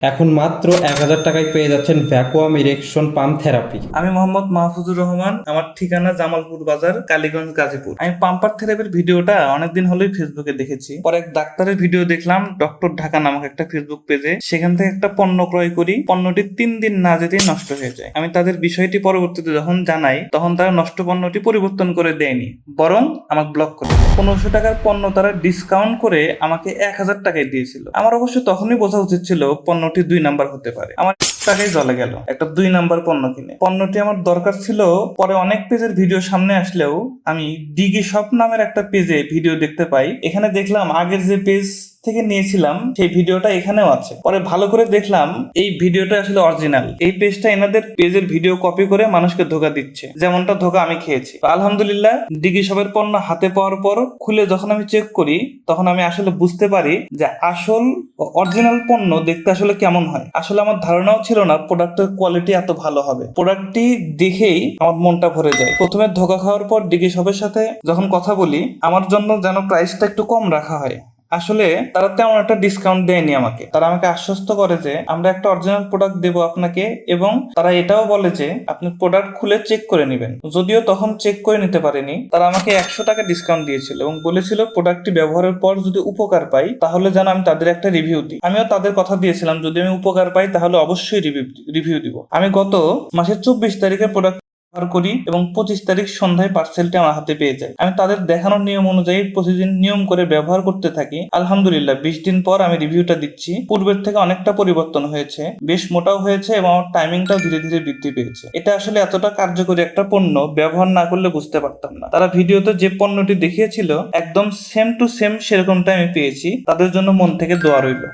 এখন মাত্র 1000 টাকায় পেয়ে যাচ্ছেন ভ্যাকুয়াম ইরেকশন পাম্প থেরাপি। আমি মোহাম্মদ মাহফুজুর রহমান। আমার ঠিকানা জামালপুর বাজার, কালীগঞ্জ, গাজীপুর। আমি পাম্পার থেরাপির ভিডিওটা অনেকদিন হলেই ফেসবুকে দেখেছি। পরে এক ডাক্তারের ভিডিও দেখলাম ডক্টর ঢাকা নামক একটা ফেসবুক পেজে। সেখান থেকে একটা পণ্য ক্রয় করি। পণ্যটি 3 দিন না যেতেই নষ্ট হয়ে যায়। আমি তাদের বিষয়টি পরবর্তীতে যখন জানাই, তখন তারা নষ্ট পণ্যটি পরিবর্তন করে দেয়নি, বরং আমাকে ব্লক করে। 1500 টাকার পণ্য তারা ডিসকাউন্ট করে আমাকে 1000 টাকায় দিয়েছিল। আমার অবশ্য তখনই বোঝা উচিত ছিল পণ্যটি 2 নাম্বার হতে পারে। আমার টাকাই জ্বলে গেল একটা 2 নাম্বার পণ্য কিনে। পণ্যটি আমার দরকার ছিল। পরে অনেক পেজের ভিডিও সামনে আসলেও আমি ডিগি শপ নামের একটা পেজে ভিডিও দেখতে পাই। এখানে দেখলাম আগের যে পেজ থেকে নিয়েছিলাম সেই ভিডিওটা এখানেও আছে। পরে ভালো করে দেখলাম এই ভিডিওটা আসলে অরিজিনাল। এই পেজটা এনাদের পেজের ভিডিও কপি করে মানুষকে ধোকা দিচ্ছে, যেমনটা ধোকা আমি খেয়েছি। তো আলহামদুলিল্লাহ, ডিগি শপের পণ্য হাতে পাওয়ার পর খুলে যখন আমি চেক করি, তখন আমি আসলে বুঝতে পারি যে আসল অরিজিনাল পণ্য দেখতে আসলে কেমন হয়। আসলে আমার ধারণাও ছিল না প্রোডাক্টের কোয়ালিটি এত ভালো হবে। প্রোডাক্টটি দেখেই আমার মনটা ভরে যায়। প্রথমে ধোকা খাওয়ার পর ডিগি শপের সাথে যখন কথা বলি, আমার জন্য যেন প্রাইসটা একটু কম রাখা হয়। আসলে তারা তেমন একটা ডিসকাউন্ট দেয়নি আমাকে। তারা আমাকে আশ্বস্ত করে যে আমরা একটা অরিজিনাল প্রোডাক্ট দেবো আপনাকে, এবং তারা এটাও বলে যে আপনি প্রোডাক্ট খুলে চেক করে নেবেন। যদিও তখন চেক করে নিতে পারেনি, তারা আমাকে 100 টাকা ডিসকাউন্ট দিয়েছিল এবং বলেছিল প্রোডাক্টটি ব্যবহারের পর যদি উপকার পাই তাহলে যেন আমি তাদের একটা রিভিউ দিই। আমিও তাদের কথা দিয়েছিলাম যদি আমি উপকার পাই তাহলে অবশ্যই রিভিউ দিব। আমি গত মাসের 24 তারিখে প্রোডাক্ট ব্যবহার করি এবং 25 তারিখ সন্ধ্যায় পার্সেলটি আমার হাতে পেয়ে যায়। আমি তাদের দেখানোর নিয়ম অনুযায়ী প্রতিদিন নিয়ম করে ব্যবহার করতে থাকি। আলহামদুলিল্লাহ 20 দিন পর আমি রিভিউটা দিচ্ছি। পূর্বের থেকে অনেকটা পরিবর্তন হয়েছে, বেশ মোটাও হয়েছে এবং আমার টাইমিংটাও ধীরে ধীরে বৃদ্ধি পেয়েছে। এটা আসলে এতটা কার্যকরী একটা পণ্য ব্যবহার না করলে বুঝতে পারতাম না। তারা ভিডিওতে যে পণ্যটি দেখিয়েছিল একদম সেম টু সেম সেরকমটা আমি পেয়েছি। তাদের জন্য মন থেকে দোয়া রইল।